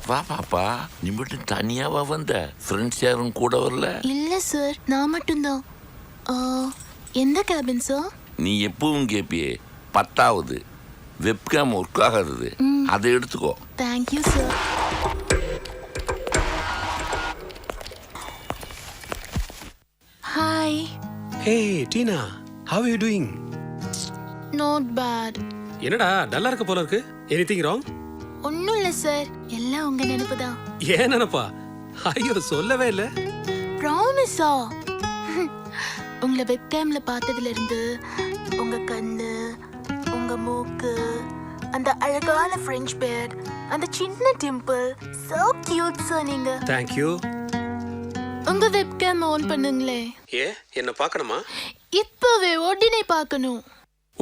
வா பாப்பா, நீ மட்டும் தனியாவா வந்த? ஃப்ரெண்ட்ஸ் யாரும் கூட வரல? இல்ல சார், நான் மட்டும்தான். எந்த கேபின் சார்? நீ எப்பவும் கேப்பியே, 10வது வெப்கேம் ஒர்க் ஆகாது, அதை எடுத்துக்கோ. Thank you sir. Hi. Hey Tina, how are you doing? Not bad. என்னடா டல்லா இருக்க போல இருக்கு? Anything wrong? ஒன்றும் இல்லை சார், எல்லாம் உங்க நினைப்பு தான். ஏன் நினைப்பா? ஐயோ சொல்லவே இல்லை. ப்ராமிஸா? உங்களை வெப்கேம்ல பார்த்ததுல இருந்து உங்க கண்ணு, உங்க மூக்கு, அந்த அழகான ஃப்ரெஞ்ச் பேர்ட், அந்த சின்ன டிம்பிள், சோ கியூட் சார் நீங்க. Thank you. உங்க வெப்கேம் ஆன் பண்ணுங்களே. என்ன பார்க்கணுமா? இப்பவே உடனே பார்க்கணும்.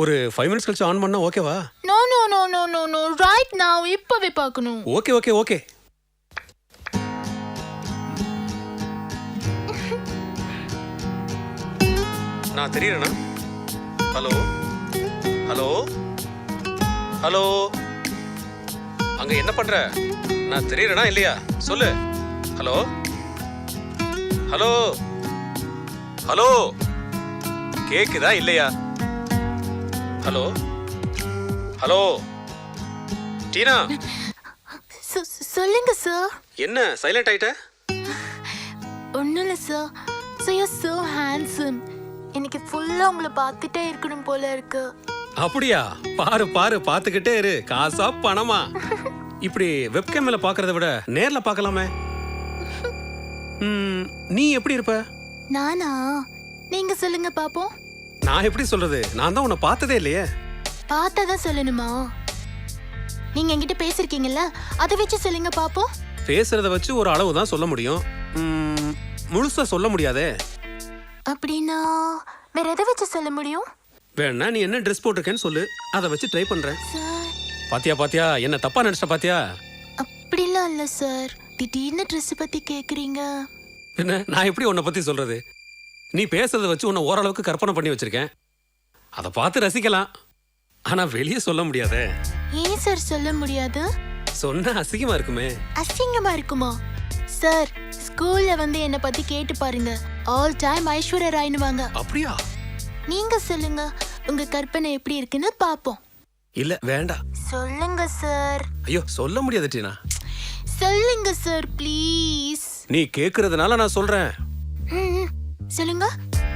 ஒரு 5 minutes கழிச்சு ஆன் பண்ணா ஓகேவா? No no no no no no, right now இப்பவே பார்க்கணும். Okay okay okay. நான் தெரியறேனா? ஹலோ ஹலோ ஹலோ, அங்க என்ன பண்ற? நான் தெரியறேனா இல்லையா சொல்லு. ஹலோ ஹலோ ஹலோ, கேக்குதா இல்லையா? ஹலோ ஹலோ டீனா, சொல்லுங்க சார். என்ன சைலண்ட் ஆயிட்ட? ஒன்றும் இல்லை sir. So you so handsome. எனக்கு ஃபுல்லாக உங்களை பார்த்துட்டே இருக்கணும் போல இருக்கு. அப்படியா? பாரு பாரு, பார்த்துக்கிட்டே இரு. காசா பணமா? இப்படி வெப்கேம்ல பார்க்கறத விட நேர்ல பார்க்கலாமே. நீ எப்படி இருப்ப? நானா? நீங்க சொல்லுங்க பாப்போம். நான் எப்படி சொல்றது? நான் தான் உன்னை பார்த்ததே இல்லையே. பார்த்ததான் சொல்லணுமா? நீங்க என்கிட்ட பேசிருக்கீங்கல்ல, அதை வச்சு சொல்லுங்க பாப்போம். பேசுறத வச்சு ஒரு அளவு தான் சொல்ல முடியும். முழுசா சொல்ல முடியாதே. அப்படின்னா வேற எதை வச்சு சொல்ல முடியும்? வேணா நீ என்ன ட்ரெஸ் போட்டிருக்கேன்னு சொல்லு, அதை வச்சு ட்ரை பண்றேன். சார், பாத்தியா பாத்தியா, என்ன தப்பா நினைச்சிட்ட பாத்தியா? அப்படிலாம் இல்ல சார். திடீர்னு ட்ரெஸ் பத்தி கேக்குறீங்க. என்ன நான் எப்படி உன்னை பத்தி சொல்றது? நீ பேசுறத வச்சு உன்னை ஓரளவுக்கு கற்பனை பண்ணி வச்சிருக்கேன். அதை பார்த்து ரசிக்கலாம், ஆனா வெளியே சொல்ல முடியாதே. ஏன் சார் சொல்ல முடியாது? சொன்னா அசிங்கமா இருக்குமே. அசிங்கமா இருக்குமா? சார், ஸ்கூல்ல வந்து என்ன பத்தி கேட்டு பாருங்க, ஆல் டைம் ஐஸ்வர்யா ராய்னுவாங்க. அப்படியா? நீங்க சொல்லுங்க, உங்க கற்பனை எப்படி இருக்குன்னு பாப்போம். இல்ல வேண்டாம். சொல்லுங்க சார். ஐயோ சொல்ல முடியாது டீனா. சொல்லுங்க சார் ப்ளீஸ். நீ கேக்குறதுனால நான் சொல்றேன். சொல்லுங்க.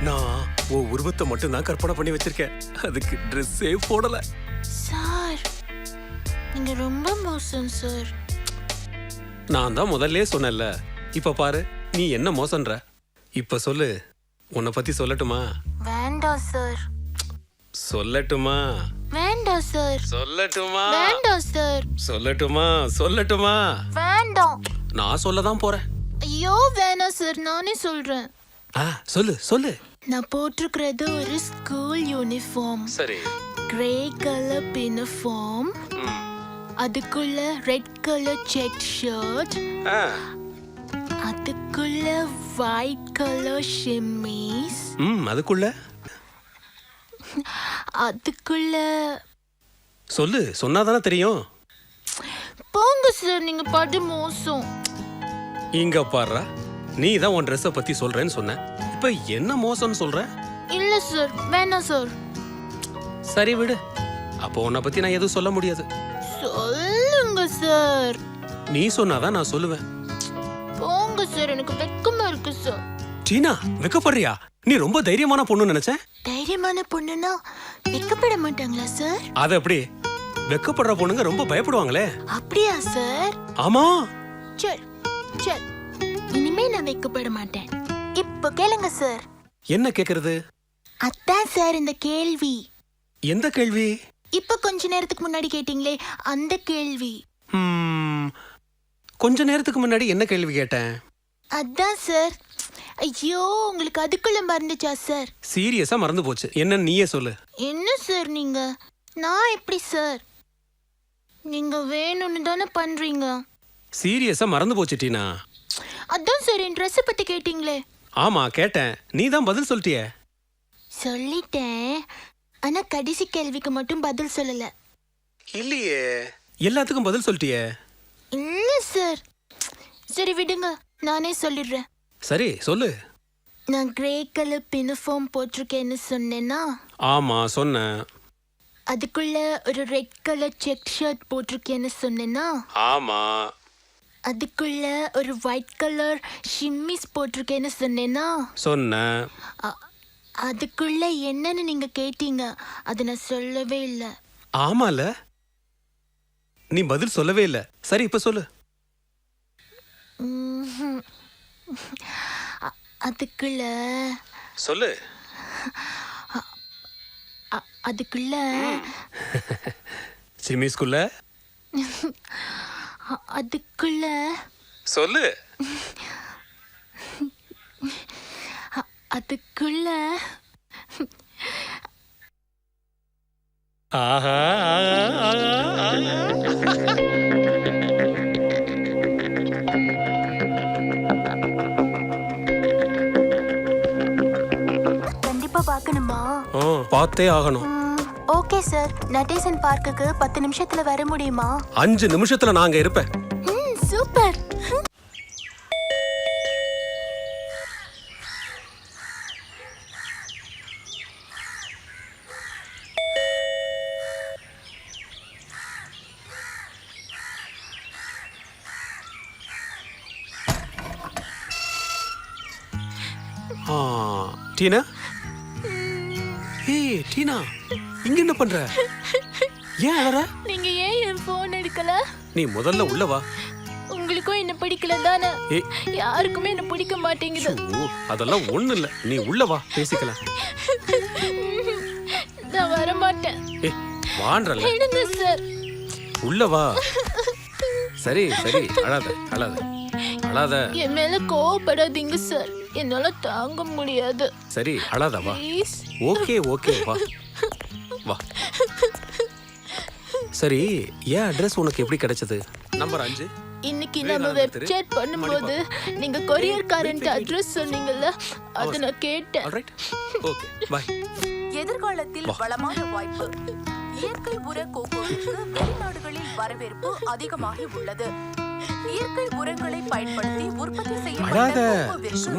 நான் உன் உருவத்தை மட்டும் தான் கற்பனை பண்ணி வச்சிருக்கேன், அதுக்கு ட்ரெஸ்ஸே போடல. சார், நீங்க ரொம்ப மோசம் சார். நான் தான் முதல்ல சொன்னேன்ல, இப்ப பாரு நீ என்ன மோசன்ற. இப்ப சொல்லு, உன்னை பத்தி சொல்லட்டுமா? வேண்டாம் சார். சொல்லட்டுமா? வேண்டாம் சார். சொல்லட்டுமா? வேண்டாம் சார். சொல்லட்டுமா? சொல்லட்டுமா? வேண்டாம். நான் சொல்லதான் போறேன். ஐயோ வேணாம் சார், நானே சொல்றேன். சொல்லு சொல்லு. நான் போட்டிருக்கிறது ஒரு ஸ்கூல் யூனிஃபார்ம். சரி. கிரே கலர் பினிஃபார்ம், அதுக்குள்ள ரெட் கலர் செக் ஷர்ட், அதுக்குள்ள ஒயிட் கலர் ஷிம்மீஸ், அதுக்குள்ள அதுக்குள்ள சொல்லு, சொன்னாதானே தெரியும். போங்க சார், நீங்க படு மோசம். இங்க பாரு, நீ தான் உன் ட்ரெஸ்ஸை பத்தி சொல்றேன்னு சொன்ன, இப்ப என்ன மோசம்னு சொல்ற? இல்ல சார், வேணாம் சார். சரி விடு, அப்போ உன்னை பத்தி நான் எதுவும் சொல்ல முடியாது. சொல்லுங்க சார். நீ சொன்னாதான் நான் சொல்லுவேன். போங்க சார், எனக்கு வெக்கமா இருக்கு சார். டீனா, வெக்கப்படுறியா? நீ ரொம்ப தைரியமான பொண்ணு நினைச்சேன். தைரியமான பொண்ணுனா வெக்கப்பட மாட்டாங்களா சார்? அது எப்படி? வெக்கப்படுற பொண்ணுங்க ரொம்ப பயப்படுவாங்களே. அப்படியா சார்? ஆமா. சரி சரி, இனிமே நான் வெக்கப்பட மாட்டேன். இப்போ கேளுங்க சார். என்ன கேக்குறது? அதான் சார் இந்த கேள்வி. எந்த கேள்வி? இப்ப கொஞ்ச நேரத்துக்கு முன்னாடி கேட்டீங்களே அந்த கேள்வி. கொஞ்ச நேரத்துக்கு முன்னாடி என்ன கேள்வி கேட்டேன்? அதான் சார். ஐயோ, உங்களுக்கு அதுக்குள்ள மறந்துச்சா சார்? சீரியஸா மறந்து போச்சு. என்ன நீயே சொல்லு. என்ன சார் நீங்க? நான் எப்படி சார்? நீங்க வேணும்னு தானே பண்றீங்க. சீரியஸா மறந்து போச்சு டீனா. அதான் சார், என் ட்ரெஸ் பத்தி கேட்டீங்களே. ஆமா கேட்டேன், நீ தான் பதில் சொல்லிட்டியே. சொல்லிட்டேன், ஆனா கடைசி கேள்விக்கு மட்டும் பதில் சொல்லல. இல்லையே, எல்லாத்துக்கும் பதில் சொல்லிட்டியே. இல்ல சார். சரி விடுங்க, நானே சொல்லிடுறேன். சரி சொல்லு. நான் கிரே கலர் பினிஃபார்ம் போட்டிருக்கேன்னு சொன்னேன்னா, ஆமா சொன்னேன். அதுக்குள்ள ஒரு ரெட் கலர் செக் ஷர்ட் போட்டிருக்கேன்னு சொன்னேன்னா, ஆமா அதுக்குள்ள ஒரு ஒயிட் கலர் ஷிம்மிஸ் போட்டிருக்கேன்னு சொன்னேன்னா, சொன்னேன். அதுக்குள்ள என்னன்னு நீங்க கேட்டீங்க, அது நான் சொல்லவே இல்லை. ஆமால, நீ பதில் சொல்லவே இல்லை. சரி இப்ப சொல்லு. அதுக்குள்ள சொல்லு. அதுக்குள்ள சிமிஸ்குள்ள அதுக்குள்ள சொல்லு. அதுக்குள்ள ஆஹா கண்டிப்பா பார்க்கணுமா? பார்த்தே ஆகணும். ஓகே சார், நடேசன் பார்க்குக்கு 10 நிமிஷத்துல வர முடியுமா? 5 நிமிஷத்துல நாங்க இருப்பேன். சூப்பர். டீனா, ஏய் டீனா, இங்க என்ன பண்ற? ஏன் அழற? நீங்க ஏன் என் போன் எடுக்கல? நீ முதல்ல உள்ள வா. உங்களுக்கும் என்ன பிடிக்கல தானே? யாருக்குமே என்ன பிடிக்க மாட்டேங்குது. அதெல்லாம் ஒண்ணு இல்ல, நீ உள்ள வா பேசிக்கலாம். நான் வர மாட்டேன். ஏய் வான்றல. என்னங்க சார்? உள்ள வா. சரி சரி, அழாத அழாத அழாத. என் மேல கோவப்படாதீங்க சார், என்னால தாங்க முடியாது. சரி அழாத வா. ப்ளீஸ். ஓகே ஓகே வா வா. சரி, ஏன் அட்ரஸ் உனக்கு எப்படி கிடைச்சது? நம்பர் 5. இன்னைக்கு நம்ம வெப்சைட் பண்ணும்போது நீங்க கொரியர்காரன்ட்ட அட்ரஸ் சொன்னீங்கல்ல, அது நான் கேட்டேன். Alright, okay bye. எதிர்காலத்தில் வளமான வாய்ப்பு. இயற்கை உர கோகோவிற்கு வெளிநாடுகளில் வரவேற்பு அதிகமாகி உள்ளது. இயற்கை உரங்களை பயன்படுத்தி உற்பத்தி செய்யப்பட்ட கோகோவிற்கு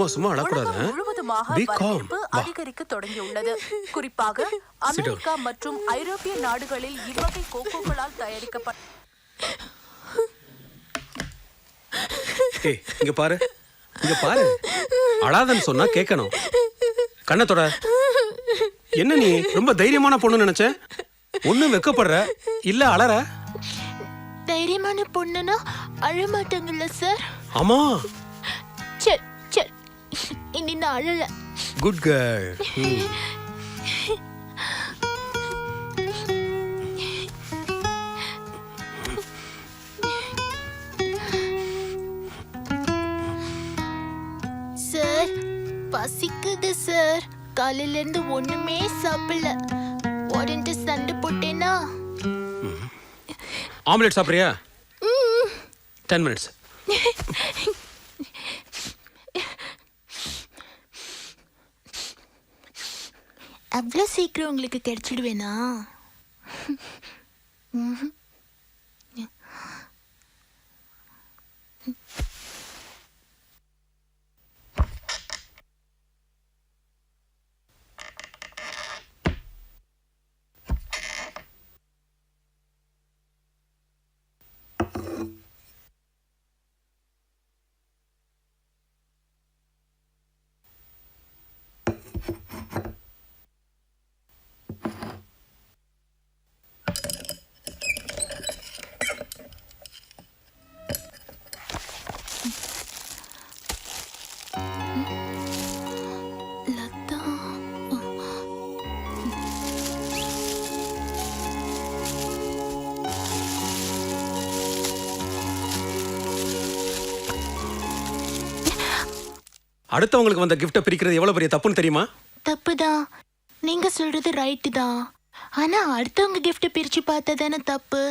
முழுவதுமாக வரவேற்பு அதிகரிக்க தொடங்கியுள்ளது. குறிப்பாக அமெரிக்கா மற்றும் ஐரோப்பிய நாடுகளில் இவ்வகை கோகோக்களால் தயாரிக்கப்பட்ட இங்க பாரு, இங்க பாரு. அழாதன்னு சொன்னா கேட்கணும். கண்ணத்தோட என்ன நீ ரொம்ப தைரியமான பொண்ணு நினைச்சேன். ஒண்ணும் வெக்கப்படுற இல்ல அழற. தைரியமான பொண்ணுனா அழ மாட்டாங்கல்ல சார்? ஆமா. சரி சரி, இனி நான் அழல. Good girl. சார் பசிக்குது சார், காலையில இருந்து ஒண்ணுமே சாப்பிடல. உடனே சண்டை போட்டேனா? ஆம்லெட் சாப்பிடுறியா? 10 minutes. அவ்வளோ சீக்கிரம் உங்களுக்கு கிடைச்சிடுவேனா? அடுத்தவங்களுக்கு வந்த கிஃப்ட்டை பிரிக்கிறது எவ்வளவு பெரிய தப்புன்னு தெரியுமா? தப்புதான், நீங்க சொல்றது ரைட்டு தான். ஆனா அடுத்தவங்க கிஃப்ட் பிரிச்சு பார்த்தா தானே தப்பு.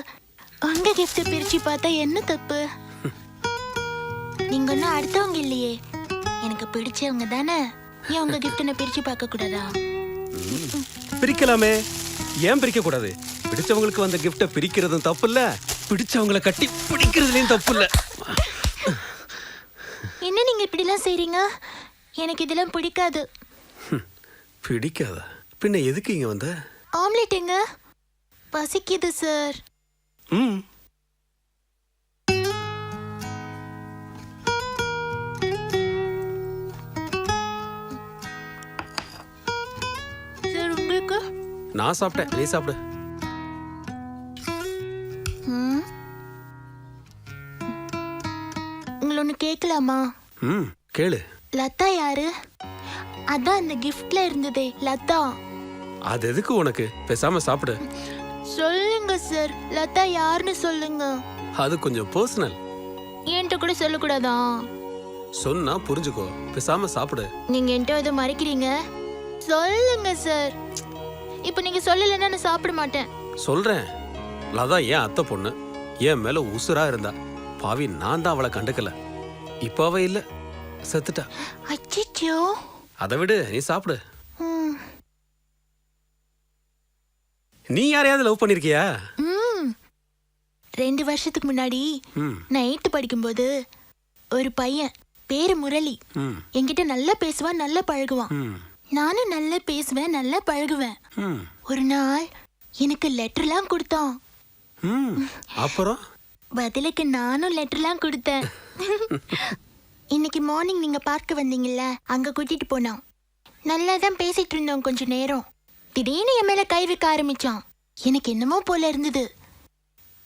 உங்க கிஃப்ட் பிரிச்சு பார்த்தா என்ன தப்பு? நீங்க ஒன்னும் அடுத்தவங்க இல்லையே, எனக்கு பிடிச்சவங்க தானே. ஏன் உங்க கிஃப்ட் நான் பிரிச்சு பார்க்க கூடாதா? பிரிக்கலாமே, ஏன் பிரிக்க கூடாது? பிடிச்சவங்களுக்கு வந்த கிஃப்ட்டை பிரிக்கிறதும் தப்பு இல்ல, பிடிச்சவங்களை கட்டி பிடிக்கிறதுலயும் தப்பு இல்ல. என்ன நீங்க இப்படிலாம் செய்றீங்க? எனக்கு இதெல்லாம் பிடிக்காது. பிடிக்காதா? பின்ன எதுக்கு இங்க வந்த? ஆம்லெட் எங்க? பசிக்குது சார். ம் சார் உங்களுக்கு? நான் சாப்பிட்டேன், நீ சாப்பிடு. ம். உங்களை ஒன்று கேட்கலாமா? ம் கேளு. லதா யாரு? அதான் அந்த கிஃப்ட்ல இருந்ததே லதா. அது எதுக்கு உனக்கு? பேசாம சாப்பிடு. சொல்லுங்க சார், லதா யாருன்னு சொல்லுங்க. அது கொஞ்சம் பர்சனல். என்கிட்ட கூட சொல்லக்கூடாதா? சொன்னா புரிஞ்சுக்கோ. பேசாம சாப்பிடு. நீங்க என்கிட்ட எதுவும் மறைக்கிறீங்க? சொல்லுங்க சார். இப்போ நீங்க சொல்லலைன்னா நான் சாப்பிட மாட்டேன். சொல்றேன். லதா ஏன் அத்தை பொண்ணு, என் மேல உசுரா இருந்தா. பாவி, நான் தான் அவளை கண்டுக்கல. இப்ப அவ இல்ல, செத்துட்டா. அச்சச்சோ. அதை விடு, நீ சாப்பிடு. ம். நீ யாரையாவது லவ் பண்ணிருக்கியா? ம். 2 வருஷத்துக்கு முன்னாடி ம் நான் 8th படிக்கும்போது ஒரு பையன் பேரு முரளி ம் என்கிட்ட நல்லா பேசுவான், நல்லா பழகுவான். ம் நானும் நல்லா பேசுவேன், நல்லா பழகுவேன். ம் ஒரு நாள் எனக்கு லெட்டர்லாம் கொடுத்தான். ம் அப்புறம்? பதிலுக்கு நானும் லெட்டர்லாம் கொடுத்தேன். இன்னைக்கு மார்னிங் நீங்க பார்க்க வந்தீங்கல்ல, அங்க கூட்டிட்டு போனான். நல்லா தான் பேசிட்டு இருந்தோம் கொஞ்ச நேரம். திடீர்னு என் மேல கை வைக்க ஆரம்பிச்சான். எனக்கு என்னமோ போல இருந்தது.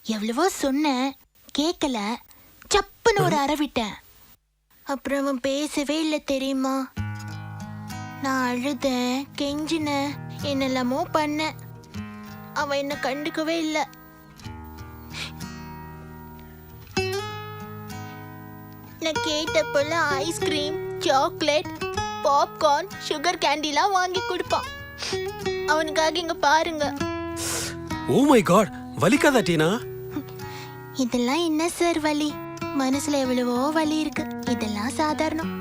எவ்வளவோ சொன்னேன், கேட்கல. சப்புன்னு ஒரு அரவிட்டேன். அப்புறம் அவன் பேசவே இல்லை தெரியுமா. நான் அழுதேன், கெஞ்சினேன், என்னெல்லாமோ பண்ணேன். அவன் என்ன கண்டுக்கவே இல்லை. நான் கேட்டப்பெல்லாம் ஐஸ்கிரீம், சாக்லேட், பாப்கார்ன், சுகர் கேண்டிலாம் வாங்கி கொடுப்பான். அவனுக்காக இங்க பாருங்க. ஓ மை காட், வலிக்காதா டீனா? இதெல்லாம் என்ன சார் வலி? மனசுல எவ்வளவோ வலி இருக்கு. இதெல்லாம் சாதாரணம்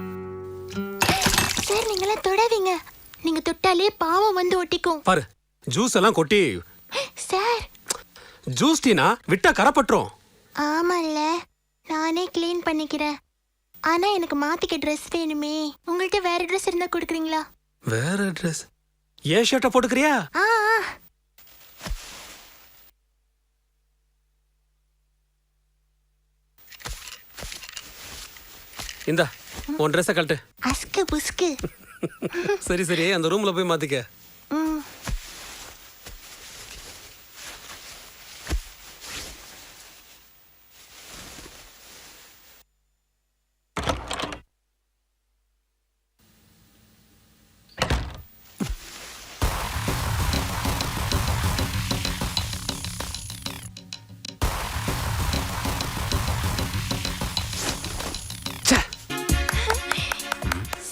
சார். நீங்களாம் தொடாதீங்க. நீங்க தொட்டாலே பாவம் வந்து ஒட்டிக்கும். பாரு, ஜூஸ் எல்லாம் கொட்டி. சார் ஜூஸ் டீனா விட்டா கரப்பட்டுரும். ஆமால்ல, நானே க்ளீன் பண்ணிக்கிறேன். ஆனா எனக்கு மாத்திக்க ட்ரெஸ் வேணுமே. உங்கள்கிட்ட வேற ட்ரெஸ் இருந்தா கொடுக்குறீங்களா? வேற ட்ரெஸ்? ஏன் ஷர்ட்டை போட்டுக்கிறியா? ஆ ஆ. இந்தா உன் ட்ரெஸ்ஸை கழட்டு. அஸ்கு புஸ்கு. சரி சரி, அந்த ரூம்ல போய் மாத்திக்க. ம்.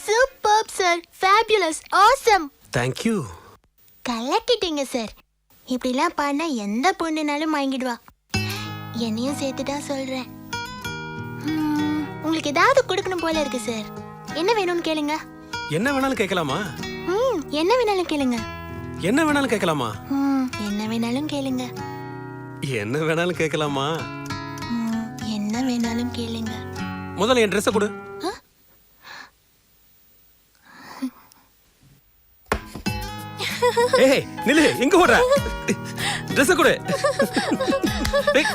Super sir, fabulous, awesome. Thank you. கலக்கிட்டீங்க சார். இப்படிலாம் பண்ணா எந்த பொண்ணுனாலும் வாங்கிடுவா. என்னையும் சேர்த்து தான் சொல்றேன். உங்களுக்கு ஏதாவது கொடுக்கணும் போல இருக்கு சார். என்ன வேணும்னு கேளுங்க. என்ன வேணாலும் கேட்கலாமா? என்ன வேணாலும் கேளுங்க. என்ன வேணாலும் கேட்கலாமா? என்ன வேணாலும் கேளுங்க. என்ன வேணாலும் கேட்கலாமா? என்ன வேணாலும் கேளுங்க. முதல்ல என் ட்ரெஸ்ஸை கொடு. ஏய் நில்லு, எங்க ஓடுற? ட்ரெஸ்ஸை கொடு. ஏய்.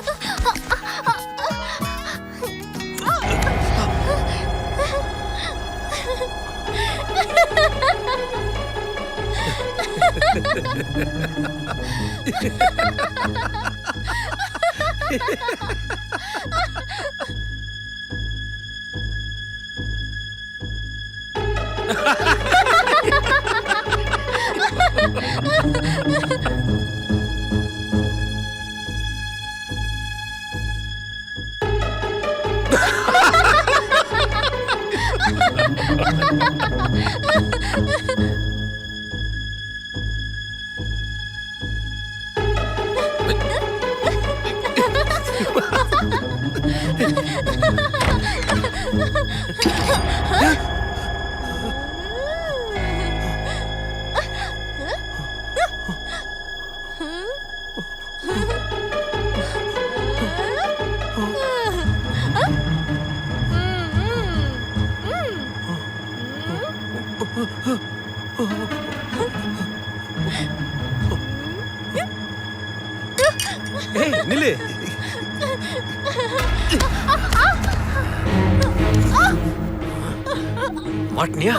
மாட்டினியா?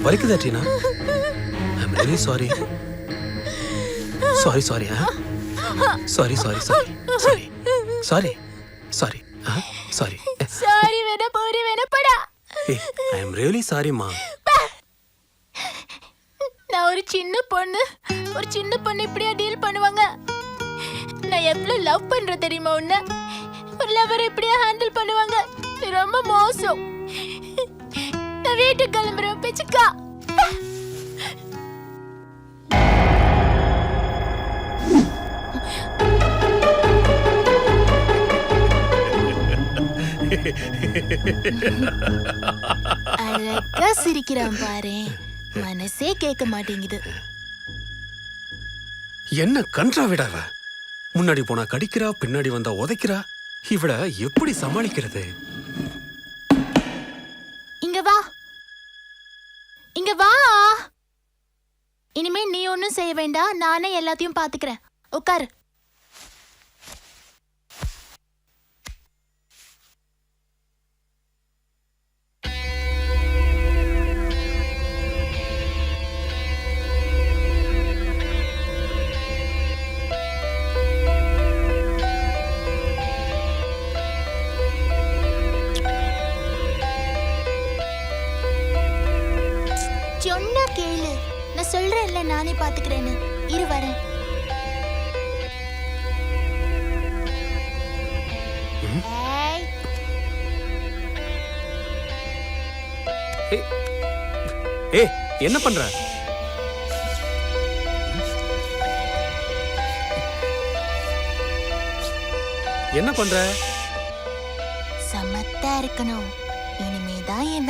வலிக்குதா டீனா? I'm really sorry. Sorry sorry. Sorry sorry sorry sorry sorry sorry sorry. Sorry வேணா போரி வேணா படா. ஐ எம் ரியலி சாரிம்மா. நான் ஒரு சின்ன பொண்ணு இப்படியா டீல் பண்ணுவாங்க? நான் எவ்வளவு லவ் பண்றேன் தெரியுமா உன்ன? ஒரு லவர் இப்படியா ஹேண்டில் பண்ணுவாங்க? நீ ரொம்ப மோசம். நான் வீட்டுக்கு கிளம்புறேன் பிச்சுக்கா. அழகா சிரிக்கிறான் பாரு. மனசே கேட்க மாட்டேங்குது. என்ன கன்றா விடாவ? முன்னாடி போனா கடிக்கிறா, பின்னாடி வந்தா உதைக்கிறா. இவள எப்படி சமாளிக்கிறது? இங்க வா, இங்க வா. இனிமே நீ ஒன்னும் செய்ய வேண்டாம், நானே எல்லாத்தையும் பாத்துக்கிறேன். உட்காரு. சொன்னா கேளு. நான் சொல்றேன்ல, நானே பாத்துக்கிறேன்னு. இரு வரேன். ஏய், என்ன பண்ற? என்ன பண்ற? சமத்தா இருக்கணும். இனிமேதான் என்